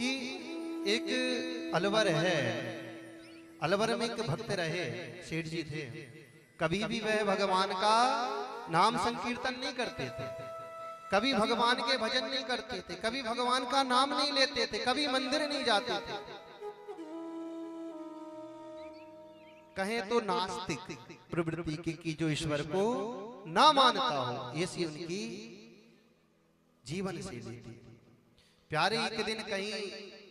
कि एक अलवर है, अलवर में एक भक्त रहे, सेठ जी थे। कभी भी वह भगवान का नाम संकीर्तन नहीं करते थे, कभी भगवान के भजन नहीं करते थे, कभी भगवान का नाम नहीं लेते थे, कभी मंदिर नहीं जाते थे। कहें तो नास्तिक प्रवृत्ति की जो ईश्वर को ना मानता हो, ये सी उनकी जीवन शैली थी। प्यारे एक दिन कहीं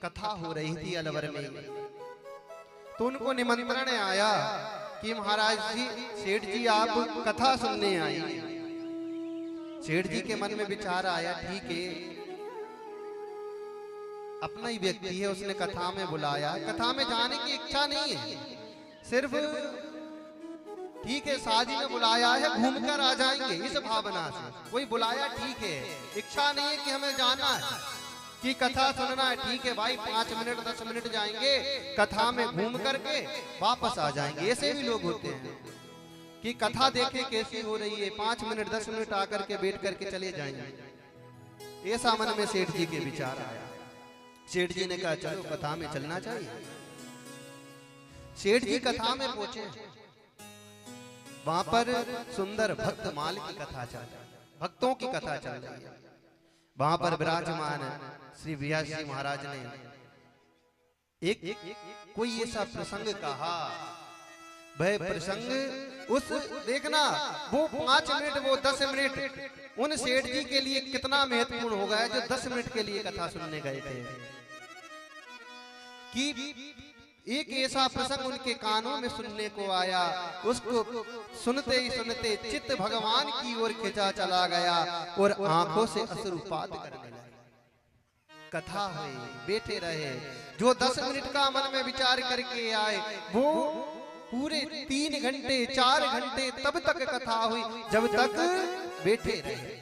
कथा हो रही थी अलवर में, तो उनको निमंत्रण आया कि महाराज जी, सेठ जी आप कथा सुनने आई। सेठ जी के मन में विचार आया, ठीक है अपना ही व्यक्ति है, उसने कथा में बुलाया, कथा में जाने की इच्छा नहीं है, सिर्फ ठीक है शादी में बुलाया है, घूमकर आ जाएंगे इस भावना से कोई बुलाया, ठीक है, इच्छा नहीं है कि हमें जाना है कि कथा सुनना है, ठीक है भाई 5 मिनट 10 मिनट जाएंगे, कथा में घूम करके वापस आ जाएंगे। ऐसे भी लोग होते हैं कि कथा देखे कैसी हो रही है, 5 मिनट 10 मिनट आकर के बैठ करके चले जाएंगे। ऐसा मन में सेठ जी के विचार आया। सेठ जी ने कहा चलो कथा में चलना चाहिए। सेठ जी कथा में पहुंचे, वहां पर सुंदर भक्त माल की कथा चल रही, भक्तों की कथा चल रही है। वहां पर विराजमान श्री व्यास जी महाराज ने एक कोई ऐसा प्रसंग कहा, वह प्रसंग उस देखना वो 5 मिनट वो 10 मिनट उन सेठ जी के लिए कितना महत्वपूर्ण हो गया, जो 10 मिनट के लिए कथा सुनने गए थे, कि एक ऐसा प्रसंग उनके कानों में सुनने को आया, उसको सुनते ही सुनते चित्त भगवान की ओर खिंचा चला गया और आंखों से अश्रुपात करने लगे। कथा हुई, बैठे रहे, जो 10 मिनट का मन में विचार करके आए वो पूरे 3 घंटे 4 घंटे तब तक कथा हुई, जब तक बैठे रहे।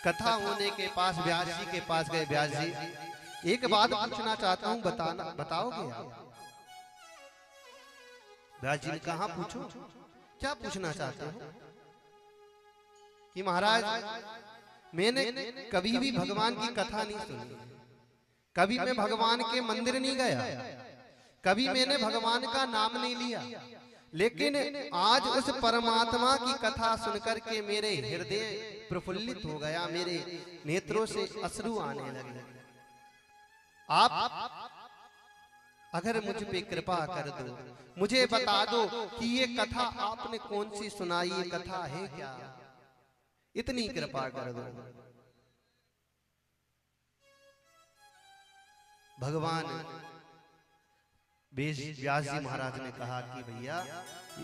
कथा होने के पास व्यास जी के पास गए, व्यास जी एक बात पूछना चाहता हूं, बताओगे आप? व्यास जी ने कहा पूछो, क्या पूछना चाहते हो? कि महाराज मैंने कभी भी भगवान की कथा नहीं सुनी, कभी मैं भगवान के मंदिर नहीं गया, कभी मैंने भगवान का नाम नहीं लिया, लेकिन आज उस परमात्मा की कथा सुनकर के मेरे हृदय प्रफुल्लित हो गया, मेरे नेत्रों से अश्रु आने लगे। आप अगर मुझ पे कृपा कर दो, मुझे बता दो कि ये कथा आपने कौन सी सुनाई, ये कथा है क्या, इतनी कृपा कर दो। भगवान व्यास जी महाराज ने कहा कि भैया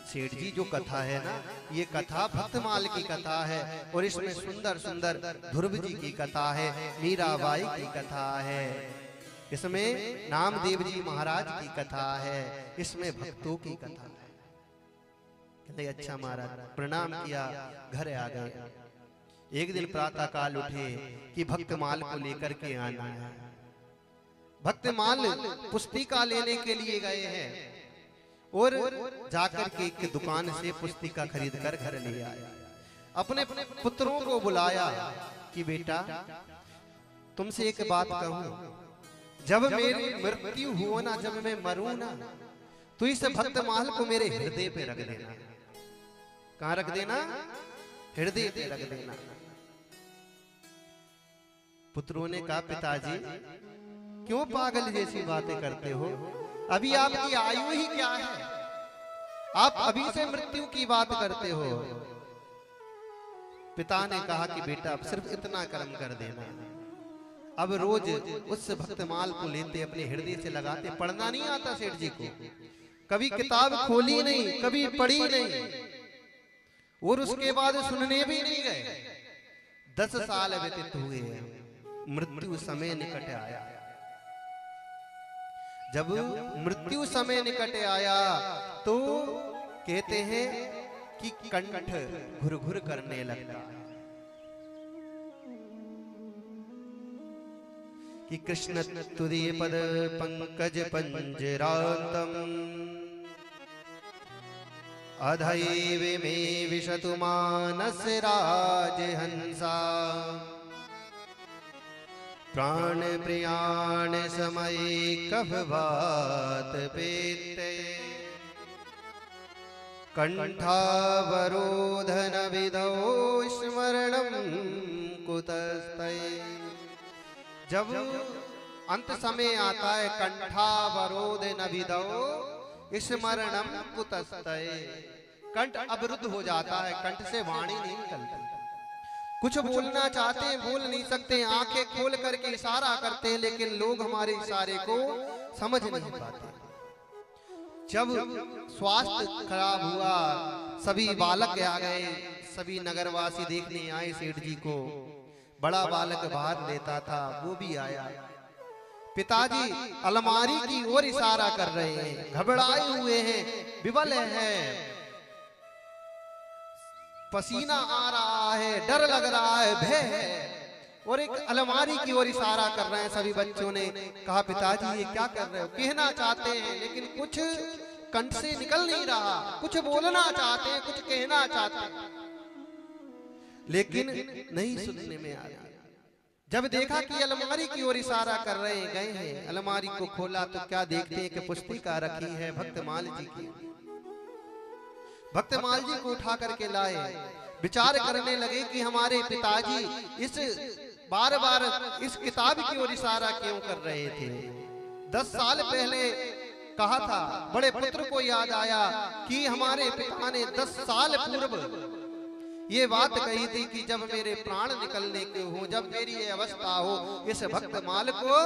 सेठ जी जो कथा है ना, ये कथा भक्तमाल की कथा है, और इसमें सुंदर सुंदर ध्रुव जी की कथा है, मीराबाई की कथा है, इसमें नामदेव जी महाराज की कथा है, इसमें भक्तों की कथा है। कहते अच्छा महाराज, प्रणाम किया, घर आ गए। एक दिन प्रातः काल उठे कि भक्तमाल को लेकर के आना है। भक्तमाल पुस्तिका लेने के लिए गए हैं और जाकर के एक दुकान से पुस्तिका खरीद कर घर ले आया। अपने पुत्रों को बुलाया कि बेटा तुमसे एक बात कहूं, जब मेरी मृत्यु हो ना, जब मैं मरूं ना, तो इस भक्तमाल को मेरे हृदय पे रख देना। कहां रख देना? हृदय पे रख देना। पुत्रों ने कहा पिताजी क्यों पागल जैसी बातें करते हो, अभी आपकी आयु ही क्या है, आप अभी से मृत्यु की बात करते हो। पिता ने कहा कि बेटा अब सिर्फ इतना कर्म कर देना, अब रोज उस भक्तमाल को लेते अपने हृदय से लगाते। पढ़ना नहीं आता सेठ जी को, कभी किताब खोली नहीं, कभी पढ़ी नहीं, और उसके बाद सुनने भी नहीं गए। 10 साल व्यतीत हुए, मृत्यु समय निकट आया। जब मृत्यु समय निकट आया तो कहते हैं कि कंठ घुर घुर करने लगता कि कृष्ण तुदीय पद पंकज पंजरातम अधैव मे विशतु मानस राजहंसा प्राण प्रियाण समय कभ बात पेते, कंठावरोधन विधौ स्मरणं कुतस्तै। जब अंत समय आता है, कंठावरोधन विधौ स्मरणं कुतस्तै, कंठ अवरुद्ध हो जाता है, कंठ से वाणी नहीं निकलती। कुछ बोलना चाहते हैं, बोल नहीं सकते, आंखें खोल करके इशारा करते हैं, लेकिन लोग हमारे इशारे को समझ नहीं पाते। जब स्वास्थ्य खराब हुआ, सभी बालक आ गए, सभी नगरवासी देखने आए सेठ जी को। बड़ा बालक बाहर लेता था, वो भी आया। पिताजी अलमारी की ओर इशारा कर रहे हैं, घबराए हुए हैं, विवल हैं, पसीना आ रहा है, डर लग रहा है, भय है, और एक अलमारी की ओर इशारा कर रहे हैं। सभी बच्चों ने कहा, पिताजी ये क्या कर रहे हो? कहना चाहते हैं लेकिन कुछ कंठ से निकल नहीं रहा, कुछ बोलना चाहते हैं, कुछ कहना चाहते हैं, लेकिन नहीं सुनने में आ रहा। जब देखा कि अलमारी की ओर इशारा कर रहे हैं, गए हैं, अलमारी को खोला तो क्या देखते हैं कि पुस्तिका रखी है भक्तमाल जी की। भक्तमाल जी को उठा करके लाए, विचार करने लगे कि हमारे पिताजी इस बार बार इस किताब की ओर इशारा क्यों कर रहे थे। 10 साल पहले कहा था, बड़े पुत्र को याद आया कि हमारे पिता ने 10 साल पूर्व ये बात कही थी कि जब मेरे प्राण निकलने के हो, जब मेरी ये अवस्था हो, इस भक्तमाल को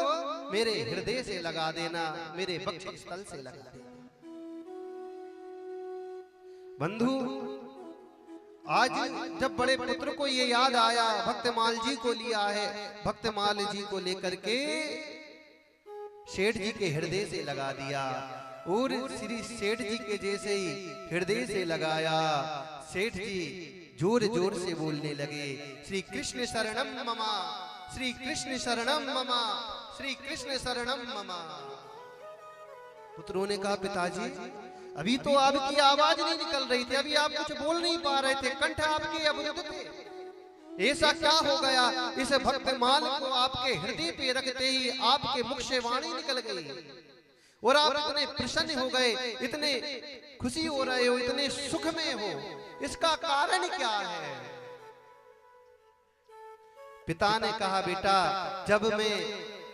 मेरे हृदय से लगा देना, मेरे वक्षस्थल से लगा देना। बंधु, आज जब बड़े पुत्र को ये याद आया, भक्तमाल जी को लिया है, भक्तमाल जी को लेकर के सेठ जी के हृदय से लगा दिया, और श्री सेठ जी के जैसे ही हृदय से लगाया, सेठ जी जोर जोर से बोलने लगे, श्री कृष्ण शरणम ममा, श्री कृष्ण शरणम ममा, श्री कृष्ण शरणम ममा। पुत्रों ने कहा, पिताजी अभी तो आपकी आवाज नहीं निकल रही थी, अभी आप कुछ बोल नहीं पा रहे थे, कंठ आपके अवरुद्ध थे, ऐसा क्या हो गया? इस भक्तमाल को आपके हृदय पे रखते ही आपके मुख से वाणी निकल गई, और आप इतने प्रसन्न हो गए, इतने खुशी हो रहे हो, इतने सुख में हो, इसका कारण क्या है? पिता ने कहा, बेटा जब मैं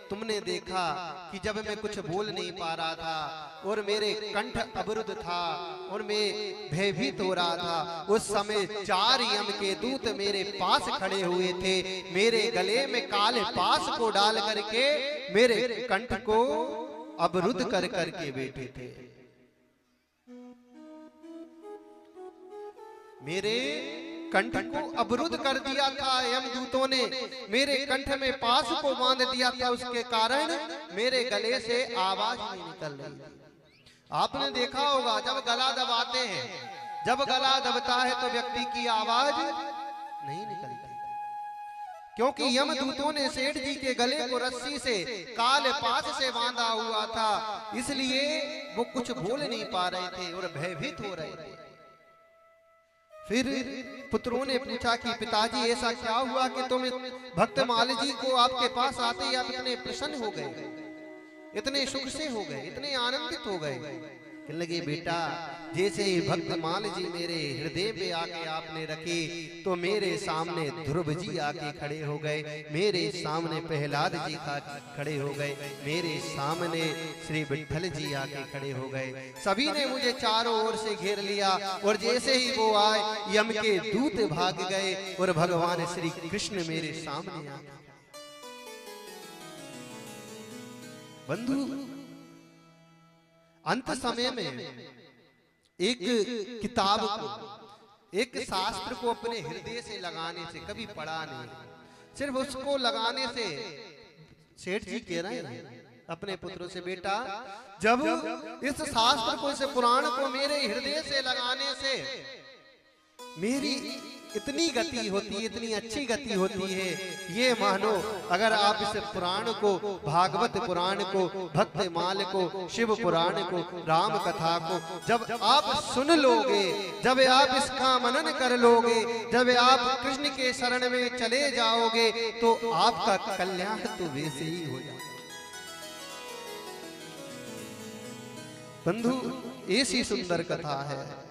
तुमने देखा कि जब मैं कुछ बोल नहीं पा रहा था और मेरे कंठ अवरुद्ध था और मैं भयभीत हो रहा था, उस समय 4 यम के दूत मेरे पास खड़े हुए थे, मेरे गले में काले पास को डाल करके मेरे कंठ को अवरुद्ध कर करके बैठे थे। मेरे कंठ को अवरुद्ध कर दिया था यमदूतों ने, मेरे कंठ में पास को बांध दिया था, उसके कारण मेरे गले से आवाज नहीं निकल रही। आपने देखा होगा जब गला दबाते हैं, जब गला दबता है तो व्यक्ति की आवाज नहीं निकलती, क्योंकि यमदूतों ने सेठ जी के गले को रस्सी से काले पास से बांधा हुआ था, इसलिए वो कुछ बोल नहीं पा रहे थे और भयभीत हो रहे थे। फिर पुत्रों ने पूछा कि पिताजी ऐसा क्या हुआ कि तुम भक्तमाल जी को आपके पास आते ही आप इतने प्रसन्न हो गए, इतने सुख से हो गए, इतने आनंदित हो गए? कहने लगे, बेटा जैसे ही भक्तमाल जी मेरे हृदय पे आके आपने रखी तो मेरे सामने ध्रुव जी आके खड़े हो गए, मेरे सामने प्रहलाद जी खड़े हो गए, मेरे सामने श्री विठल जी आके खड़े हो गए। सभी ने मुझे चारों ओर से घेर लिया और जैसे ही वो आए यम के दूत भाग गए और भगवान श्री कृष्ण मेरे सामने आ गए। बंधु, अंत समय में एक किताब को, एक शास्त्र को अपने हृदय से लगाने से, कभी पढ़ा नहीं, सिर्फ उसको लगाने से, सेठ जी कह रहे हैं अपने पुत्रों से, बेटा जब इस शास्त्र को, इस पुराण को मेरे हृदय से लगाने से मेरी इतनी गति होती है, इतनी अच्छी गति होती है, ये मानो अगर आप इस पुराण को, भागवत पुराण को, भक्तमाल को, शिव पुराण को, राम कथा को जब आप सुन लोगे, जब आप इसका मनन कर लोगे, जब आप कृष्ण के शरण में चले जाओगे, तो आपका कल्याण तो वैसे ही हो जाएगा। बंधु, ऐसी सुंदर कथा है।